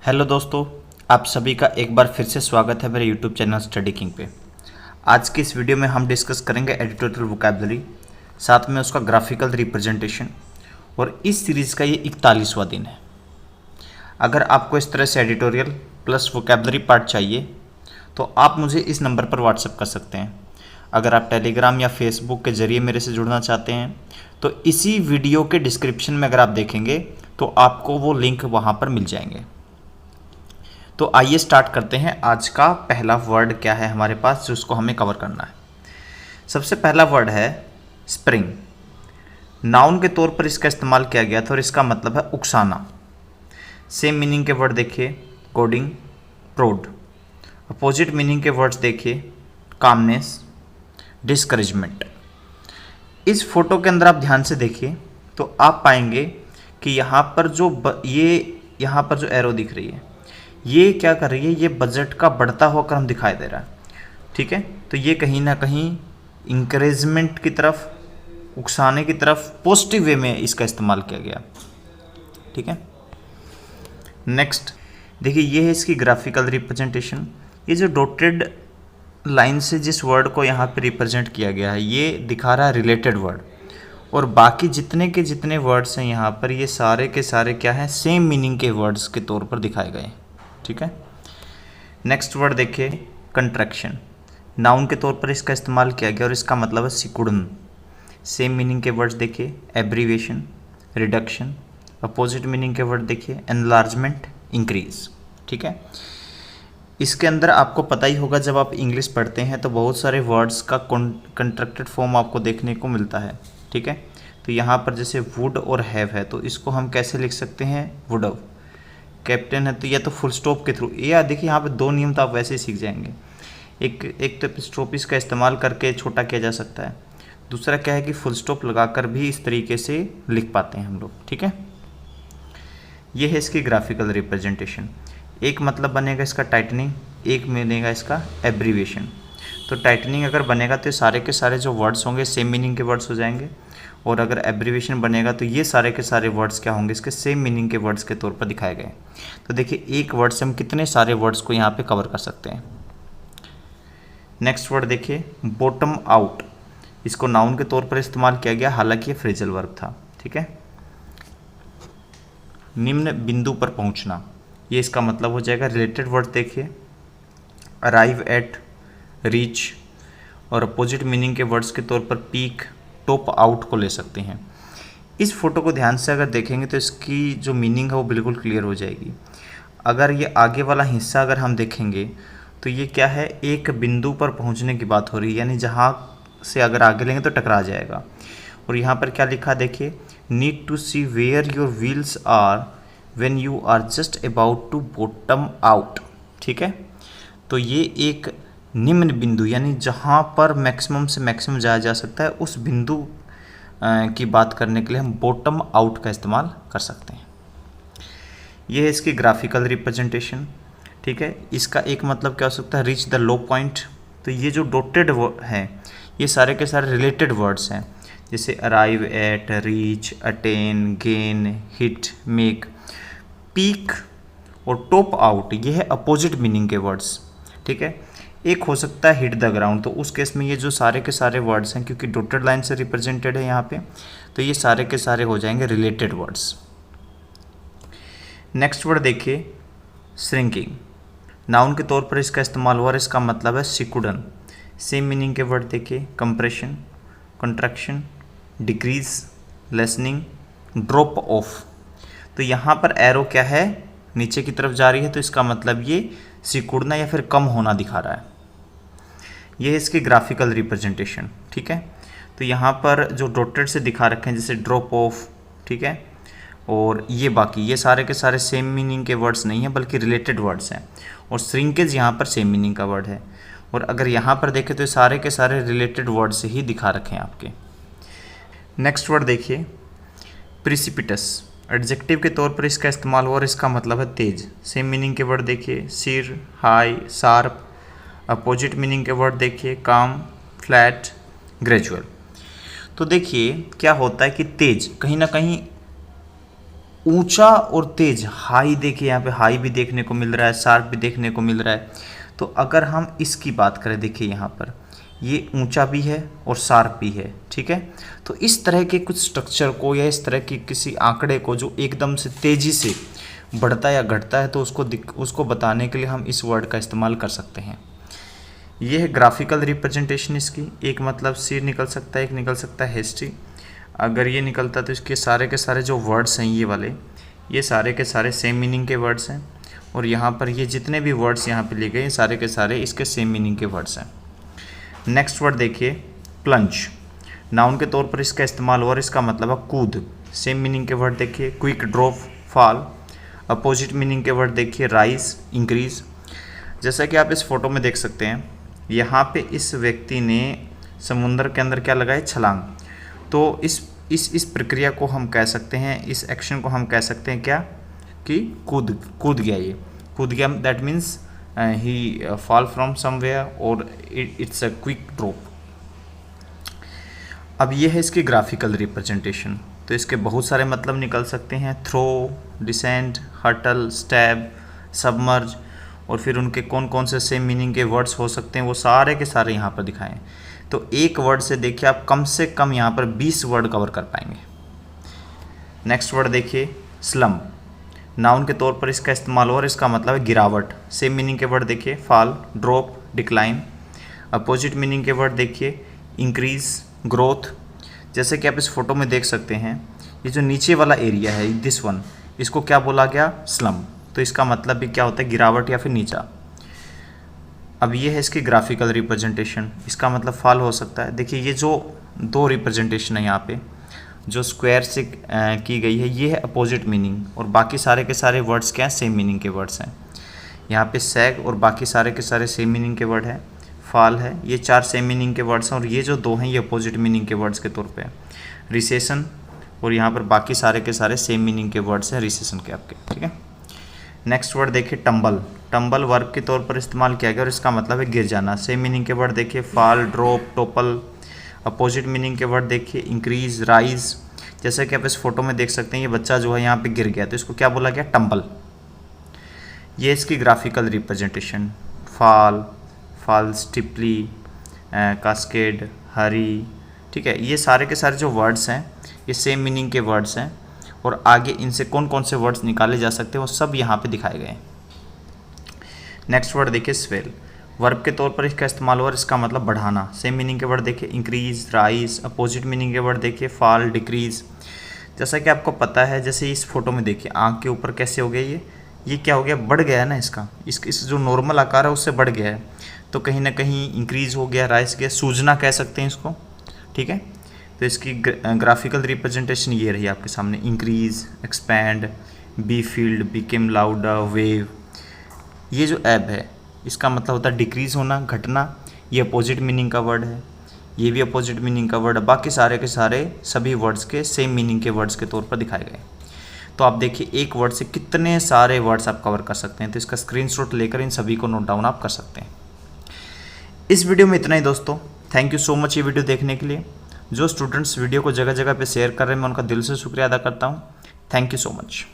Hello दोस्तों, आप सभी का एक बार फिर से स्वागत है मेरे यूट्यूब चैनल स्टडी किंग पे। आज की इस वीडियो में हम डिस्कस करेंगे एडिटोरियल वोकैबुलरी, साथ में उसका ग्राफिकल रिप्रेजेंटेशन, और इस सीरीज़ का ये 41वां दिन है। अगर आपको इस तरह से एडिटोरियल प्लस वोकैबुलरी पार्ट चाहिए तो आप मुझे इस नंबर पर व्हाट्सअप कर सकते हैं। अगर आप टेलीग्राम या फेसबुक के ज़रिए मेरे से जुड़ना चाहते हैं तो इसी वीडियो के डिस्क्रिप्शन में अगर आप देखेंगे तो आपको वो लिंक वहाँ पर मिल जाएंगे। तो आइए स्टार्ट करते हैं। आज का पहला वर्ड क्या है हमारे पास जिसको हमें कवर करना है। सबसे पहला वर्ड है स्प्रिंग। नाउन के तौर पर इसका इस्तेमाल किया गया था और इसका मतलब है उकसाना। सेम मीनिंग के वर्ड देखिए, कोडिंग, प्रोड। अपोजिट मीनिंग के वर्ड्स देखिए, कामनेस, डिस्करेजमेंट। इस फोटो के अंदर आप ध्यान से देखिए तो आप पाएंगे कि यहाँ पर यहाँ पर जो एरो दिख रही है ये क्या कर रही है, ये बजट का बढ़ता हुआ क्रम दिखाई दे रहा है। ठीक है, तो ये कहीं ना कहीं इंकरेजमेंट की तरफ, उकसाने की तरफ पॉजिटिव वे में इसका इस्तेमाल किया गया। ठीक है, नेक्स्ट देखिए, ये है इसकी ग्राफिकल रिप्रेजेंटेशन। ये जो डॉटेड लाइन से जिस वर्ड को यहाँ पे रिप्रेजेंट किया गया है ये दिखा रहा है रिलेटेड वर्ड, और बाकी जितने के जितने वर्ड्स हैं यहाँ पर ये सारे के सारे क्या हैं, सेम मीनिंग के वर्ड्स के तौर पर दिखाए गए। ठीक है, नेक्स्ट वर्ड देखिए, कंट्रैक्शन। नाउन के तौर पर इसका इस्तेमाल किया गया और इसका मतलब है सिकुड़न। सेम मीनिंग के वर्ड्स देखिए, एब्रीविएशन, रिडक्शन। अपोजिट मीनिंग के वर्ड देखिए, एनलार्जमेंट, इंक्रीज। ठीक है, इसके अंदर आपको पता ही होगा जब आप इंग्लिश पढ़ते हैं तो बहुत सारे वर्ड्स का कंट्रैक्टेड फॉर्म आपको देखने को मिलता है। ठीक है, तो यहाँ पर जैसे वुड और हैव है तो इसको हम कैसे लिख सकते हैं, वुडव। कैप्टन है तो या तो फुल स्टॉप के थ्रू, या देखिए यहाँ पे दो नियम तो आप वैसे ही सीख जाएंगे। एक तो स्टॉपिस का इस्तेमाल करके छोटा किया जा सकता है, दूसरा क्या है कि फुल स्टॉप लगाकर भी इस तरीके से लिख पाते हैं हम लोग। ठीक है, ये है इसकी ग्राफिकल रिप्रेजेंटेशन। एक मतलब बनेगा इसका टाइटनिंग, एक बनेगा इसका एब्रीविएशन। तो टाइटनिंग अगर बनेगा तो सारे के सारे जो वर्ड्स होंगे सेम मीनिंग के वर्ड्स हो जाएंगे, और अगर एब्रीविएशन बनेगा तो ये सारे के सारे वर्ड्स क्या होंगे, इसके सेम मीनिंग के वर्ड्स के तौर पर दिखाए गए। तो देखिए एक वर्ड से हम कितने सारे वर्ड्स को यहाँ पे कवर कर सकते हैं। नेक्स्ट वर्ड देखिए, बॉटम आउट। इसको नाउन के तौर पर इस्तेमाल किया गया, हालांकि ये फ्रेजल वर्ब था। ठीक है, निम्न बिंदु पर पहुंचना, ये इसका मतलब हो जाएगा। रिलेटेड वर्ड देखिए, अराइव एट, रीच, और अपोजिट मीनिंग के वर्ड्स के तौर पर पीक, टॉप आउट को ले सकते हैं। इस फोटो को ध्यान से अगर देखेंगे तो इसकी जो मीनिंग है वो बिल्कुल क्लियर हो जाएगी। अगर ये आगे वाला हिस्सा अगर हम देखेंगे तो ये क्या है, एक बिंदु पर पहुंचने की बात हो रही है, यानी जहाँ से अगर आगे लेंगे तो टकरा जाएगा। और यहाँ पर क्या लिखा देखिए, need to see where your wheels are when you are just about to bottom out. ठीक है, तो ये एक निम्न बिंदु यानी जहाँ पर मैक्सिमम से मैक्सिमम जाया जा सकता है उस बिंदु की बात करने के लिए हम बॉटम आउट का इस्तेमाल कर सकते हैं। ये है इसकी ग्राफिकल रिप्रेजेंटेशन। ठीक है, इसका एक मतलब क्या हो सकता है, रीच द लो पॉइंट। तो ये जो डॉटेड हैं ये सारे के सारे रिलेटेड वर्ड्स हैं, जैसे arrive at, reach, attain, gain, hit, make. Peak और टॉप आउट ये है अपोजिट मीनिंग के वर्ड्स। ठीक है, एक हो सकता है हिट द ग्राउंड, तो उस केस में ये जो सारे के सारे वर्ड्स हैं क्योंकि डॉटेड लाइन से रिप्रेजेंटेड है यहाँ पे, तो ये सारे के सारे हो जाएंगे रिलेटेड वर्ड्स। नेक्स्ट वर्ड देखिए, श्रिंकिंग। नाउन के तौर पर इसका इस्तेमाल हुआ और इसका मतलब है सिकुड़न। सेम मीनिंग के वर्ड देखिए, compression, contraction, decrease, listening, drop of. तो यहाँ पर एरो क्या है, नीचे की तरफ जा रही है, तो इसका मतलब ये सिकुड़ना या फिर कम होना दिखा रहा है। ये है इसकी ग्राफिकल रिप्रेजेंटेशन। ठीक है, तो यहाँ पर जो डॉटेड से दिखा रखे हैं जैसे ड्रॉप ऑफ, ठीक है, और ये बाकी ये सारे के सारे सेम मीनिंग के वर्ड्स नहीं हैं बल्कि रिलेटेड वर्ड्स हैं, और श्रिंकेज यहाँ पर सेम मीनिंग का वर्ड है। और अगर यहाँ पर देखें तो ये सारे के सारे रिलेटेड वर्ड से ही दिखा रखे हैं आपके। नेक्स्ट वर्ड देखिए, प्रिसिपिटस। एडजेक्टिव के तौर पर इसका इस्तेमाल हुआ और इसका मतलब है तेज। सेम मीनिंग के वर्ड देखिए, सिर, हाई, शार्प। अपोजिट मीनिंग के वर्ड देखिए, काम, फ्लैट, ग्रेजुअल। तो देखिए क्या होता है कि तेज कहीं ना कहीं ऊंचा और तेज, हाई देखिए यहाँ पे हाई भी देखने को मिल रहा है, शार्प भी देखने को मिल रहा है। तो अगर हम इसकी बात करें, देखिए यहाँ पर ये ऊंचा भी है और शार्प भी है, ठीक है। तो इस तरह के कुछ स्ट्रक्चर को या इस तरह की किसी आंकड़े को जो एकदम से तेज़ी से बढ़ता या घटता है, तो उसको बताने के लिए हम इस वर्ड का इस्तेमाल कर सकते हैं। ये है ग्राफिकल रिप्रेजेंटेशन इसकी। एक मतलब सी निकल सकता है, एक निकल सकता है हिस्ट्री। अगर ये निकलता तो इसके सारे के सारे जो वर्ड्स हैं ये वाले, ये सारे के सारे सेम मीनिंग के वर्ड्स हैं। और यहाँ पर ये जितने भी वर्ड्स यहाँ पे लिए गए सारे के सारे इसके सेम मीनिंग के वर्ड्स हैं। नेक्स्ट वर्ड देखिए प्लंज। नाउन के तौर पर इसका इस्तेमाल हुआ और इसका मतलब है कूद। सेम मीनिंग के वर्ड देखिए quick, drop, fall. Opposite meaning के वर्ड देखिए राइज, इंक्रीज। जैसा कि आप इस फोटो में देख सकते हैं, यहाँ पे इस व्यक्ति ने समुद्र के अंदर क्या लगाया, छलांग। तो इस प्रक्रिया को हम कह सकते हैं, इस एक्शन को हम कह सकते हैं क्या, कि कूद गया। ये कूद गया that means he fall from somewhere और इट्स अ क्विक ड्रॉप। अब ये है इसकी ग्राफिकल रिप्रेजेंटेशन। तो इसके बहुत सारे मतलब निकल सकते हैं, थ्रो, डिसेंड, हटल, स्टैब, सबमर्ज। और फिर उनके कौन कौन से सेम मीनिंग के वर्ड्स हो सकते हैं वो सारे के सारे यहाँ पर दिखाएं। तो एक वर्ड से देखिए आप कम से कम यहाँ पर 20 वर्ड कवर कर पाएंगे। नेक्स्ट वर्ड देखिए स्लम। नाउन के तौर पर इसका इस्तेमाल हो और इसका मतलब है गिरावट। सेम मीनिंग के वर्ड देखिए fall, drop, decline. Opposite meaning के वर्ड देखिए इंक्रीज, ग्रोथ। जैसे कि आप इस फोटो में देख सकते हैं, ये जो नीचे वाला एरिया है दिस वन, इसको क्या बोला गया, स्लम। तो इसका मतलब भी क्या होता है, गिरावट या फिर नीचा। अब ये है इसकी ग्राफिकल रिप्रेजेंटेशन। इसका मतलब फॉल हो सकता है। देखिए ये जो दो रिप्रेजेंटेशन है यहाँ पे जो स्क्वायर से की गई है, ये है अपोजिट मीनिंग और बाकी सारे के सारे वर्ड्स क्या हैं, सेम मीनिंग के वर्ड्स हैं। यहाँ पे सैग और बाकी सारे के सारे सेम मीनिंग के वर्ड है। फॉल है, ये 4 सेम मीनिंग के वर्ड्स हैं और ये जो 2 हैं ये अपोजिट मीनिंग के वर्ड्स के तौर पे है। रिसेशन और यहाँ पर बाकी सारे के सारे सेम मीनिंग के वर्ड्स हैं रिसेशन के आपके, ठीक है। नेक्स्ट वर्ड देखिए टम्बल। टम्बल वर्ब के तौर पर इस्तेमाल किया गया और इसका मतलब है गिर जाना। सेम मीनिंग के वर्ड देखिए fall, drop, topple. Opposite meaning के वर्ड देखिए इंक्रीज, राइज। जैसे कि आप इस फोटो में देख सकते हैं, ये बच्चा जो है यहाँ पे गिर गया तो इसको क्या बोला गया, टम्बल। ये इसकी graphical representation. Fall, fall steeply, cascade, hurry, ठीक है। ये सारे के सारे जो वर्ड्स हैं ये सेम मीनिंग के वर्ड्स हैं और आगे इनसे कौन कौन से वर्ड्स निकाले जा सकते हैं वो सब यहाँ पे दिखाए गए हैं। नेक्स्ट वर्ड देखिए स्वेल। वर्ब के तौर पर इसका इस्तेमाल हुआ और इसका मतलब बढ़ाना। सेम मीनिंग के वर्ड देखिए इंक्रीज, राइज। अपोजिट मीनिंग के वर्ड देखिए फॉल, डिक्रीज। जैसा कि आपको पता है, जैसे इस फोटो में देखिए आँख के ऊपर कैसे हो गया, ये क्या हो गया, बढ़ गया है ना। इस जो नॉर्मल आकार है उससे बढ़ गया है, तो कहीं ना कहीं इंक्रीज हो गया, राइज गया, सूजना कह सकते हैं इसको, ठीक है। तो इसकी ग्राफिकल रिप्रेजेंटेशन ये रही आपके सामने, increase, expand, be field, became louder, wave. ये जो एब है इसका मतलब होता है डिक्रीज होना, घटना। ये अपोजिट मीनिंग का वर्ड है, ये भी अपोजिट मीनिंग का वर्ड है। बाकी सारे के सारे सभी वर्ड्स के सेम मीनिंग के वर्ड्स के तौर पर दिखाए गए। तो आप देखिए एक वर्ड से कितने सारे वर्ड्स आप कवर कर सकते हैं। तो इसका स्क्रीनशॉट लेकर इन सभी को नोट डाउन आप कर सकते हैं। इस वीडियो में इतना ही दोस्तों। थैंक यू सो मच ये वीडियो देखने के लिए। जो स्टूडेंट्स वीडियो को जगह जगह पे शेयर कर रहे हैं मैं उनका दिल से शुक्रिया अदा करता हूँ। Thank you so much.